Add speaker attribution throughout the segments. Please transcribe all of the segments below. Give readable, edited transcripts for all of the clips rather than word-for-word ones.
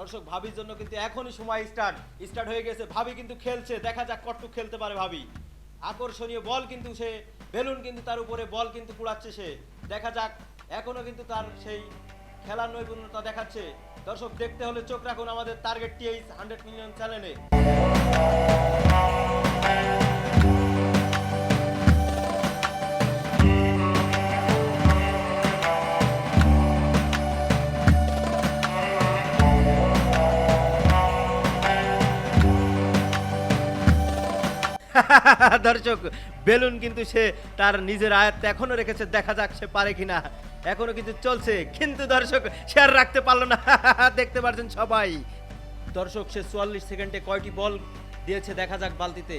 Speaker 1: দর্শক ভাবির জন্য কিন্তু এখনই সময় স্টার্ট হয়ে গেছে। ভাবি কিন্তু খেলছে, দেখা যাক কতটুকু খেলতে পারে ভাবি। আকর্ষণীয় বল কিন্তু সে, বেলুন কিন্তু তার উপরে বল কিন্তু কুড়াচ্ছে সে। দেখা যাক, এখনো কিন্তু তার সেই খেলার নৈপুণ্যতা দেখাচ্ছে। দর্শক দেখতে হলে চোখ রাখুন আমাদের টার্গেট টিএইচ 100 মিলিয়ন চ্যানেলে। দর্শক বেলুন কিন্তু সে তার নিজের আয়ত্তে এখনো রেখেছে, দেখা যাক সে পারে কিনা। এখনো কিন্তু চলছে, কিন্তু দর্শক সে আর রাখতে পারলো না। দেখতে পাচ্ছেন সবাই। দর্শক সে 44 সেকেন্ডে কয়টি বল দিয়েছে দেখা যাক বালতিতে।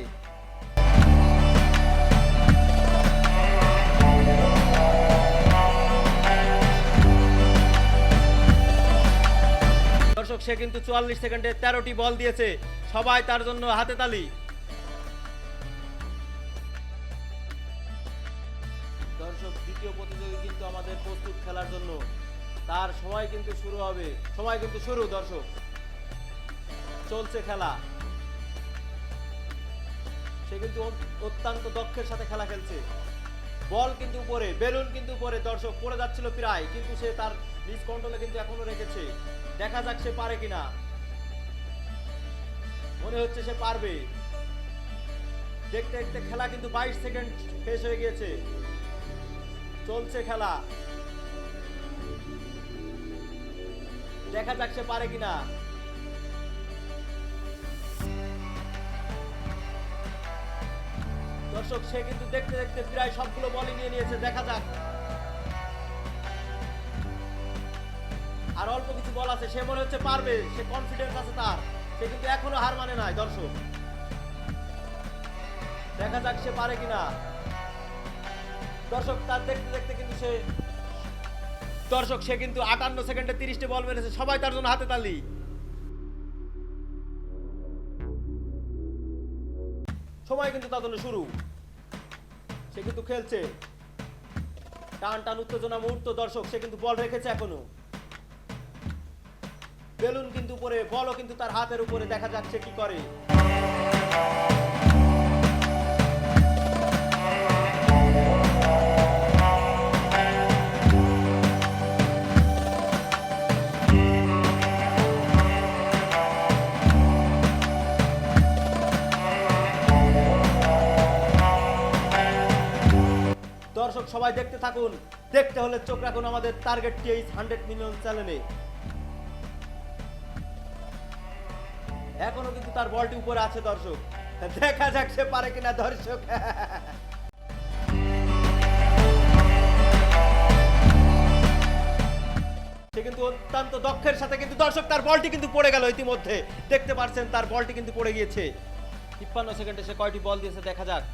Speaker 1: দর্শক সে কিন্তু 44 সেকেন্ডে 13টি বল দিয়েছে। সবাই তার জন্য হাতে তালি। দর্শক দ্বিতীয় প্রতিযোগী কিন্তু আমাদের প্রস্তুত খেলার জন্য। তার সময় কিন্তু শুরু হবে, সময় কিন্তু শুরু। দর্শক চলছে খেলা। সে কিন্তু অত্যন্ত দক্ষের সাথে খেলা খেলছে। বল কিন্তু উপরে, বেলুন কিন্তু উপরে। দর্শক পড়ে যাচ্ছিল প্রায়, কিন্তু সে তার নিজ কন্ট্রোলে কিন্তু এখনো রেখেছে। দেখা যাক সে পারে কিনা। মনে হচ্ছে সে পারবে। দেখতে দেখতে খেলা কিন্তু 22 সেকেন্ড শেষ হয়ে গিয়েছে। চলছে খেলা, দেখা যাক সে পারে কিনা। দর্শক সে কিন্তু দেখতে দেখতে প্রায় সবগুলো বলই নিয়ে নিয়েছে। দেখা যাক, আর অল্প কিছু বল আছে। সে মনে হচ্ছে পারবে, সে কনফিডেন্স আছে তার। সে কিন্তু এখনো হার মানে নাই। দর্শক দেখা যাক সে পারে কিনা। দর্শক তার দেখতে দেখতে কিন্তু সে, দর্শক সে কিন্তু 58 সেকেন্ডে 30টি বল মেরেছে। সবাই তার জন্য হাতে তালি। সময় কিন্তু তার জন্য শুরু। সে কিন্তু খেলছে, টান টান উত্তেজনা মুহূর্ত। দর্শক সে কিন্তু বল রেখেছে এখনো। বেলুন কিন্তু উপরে, বলও কিন্তু তার হাতের উপরে। দেখা যাচ্ছে কি করে। দর্শক সবাই দেখতে থাকুন, দেখতে হলে চোখ রাখুন আমাদের টার্গেট টিএইচ 100 মিলিয়ন চ্যানেলে। এখনো কিন্তু তার বলটি উপরে আছে। দর্শক দেখা যাক সে পারে কিনা। দর্শক সে কিন্তু অত্যন্ত দক্ষের সাথে, কিন্তু দর্শক তার বলটি কিন্তু পড়ে গেল ইতিমধ্যে। দেখতে পাচ্ছেন তার বলটি কিন্তু পড়ে গিয়েছে। 53 সেকেন্ডে সে কয়টি বল দিয়েছে দেখা যাক।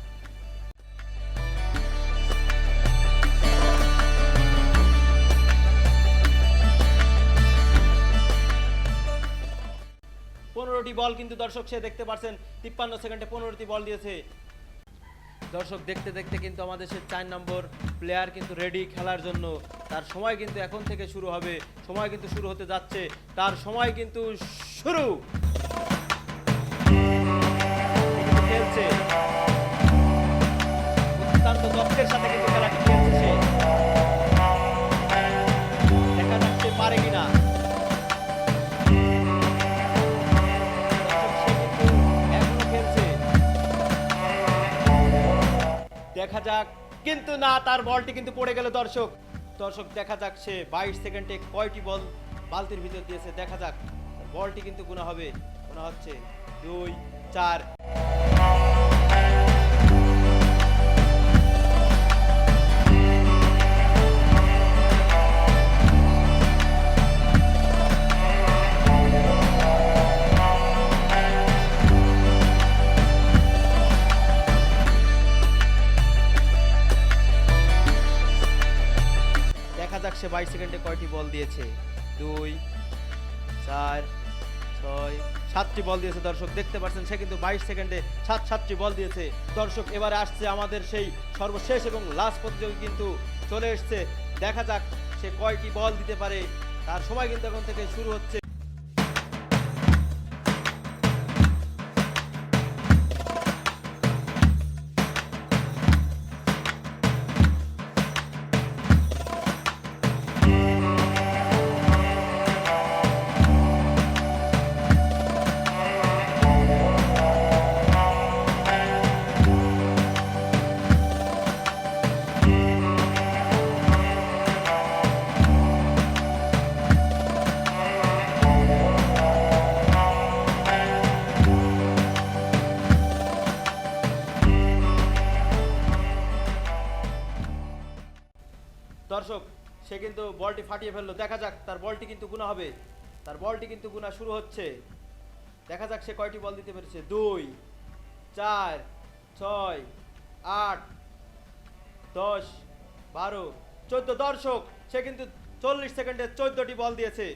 Speaker 1: বল কিন্তু দর্শক সে দেখতে পাচ্ছেন 53 সেকেন্ডে 15টি বল দিয়েছে। দর্শক দেখতে দেখতে কিন্তু আমাদের সে 4 নম্বর প্লেয়ার কিন্তু রেডি খেলার জন্য। তার সময় কিন্তু এখন থেকে শুরু হবে। সময় কিন্তু শুরু হতে যাচ্ছে। তার সময় কিন্তু শুরু। খেলছে অত্যন্ত দক্ষের সাথে কিন্তু খেলাটি খেলছে সে। দেখা যাচ্ছে পারে কিনা। দেখা যাক, কিন্তু না, তার বলটি কিন্তু পড়ে গেল। দর্শক দেখা যাক সে 22 সেকেন্ডে কয়টি বল বালতির ভিতর দিয়েছে। দেখা যাক, বলটি কিন্তু গুণা হবে। গুণা হচ্ছে 2, 4। সে 22 সেকেন্ডে কয়টি বল দিয়েছে? 2, 4, 6, 7টি বল দিয়েছে। দর্শক দেখতে পাচ্ছেন সে কিন্তু 22 সেকেন্ডে 7টি বল দিয়েছে। দর্শক এবারে আসছে আমাদের সেই সর্বশেষ এবং লাস্ট প্রতিযোগী কিন্তু চলে এসছে। দেখা যাক সে কয়টি বল দিতে পারে। তার সময় কিন্তু এখন থেকে শুরু হচ্ছে। কিন্তু বলটি ফাটিয়ে ফেললো। দেখা যাক তার বলটি কিন্তু গুণা হবে, তার বলটি কিন্তু গুণা শুরু হচ্ছে। দেখা যাক সে কয়টি বল দিতে পেরেছে। 2, 4, 6, 8, 10, 12, 14। দর্শক, সে কিন্তু 40 সেকেন্ডে 14টি বল দিয়েছে।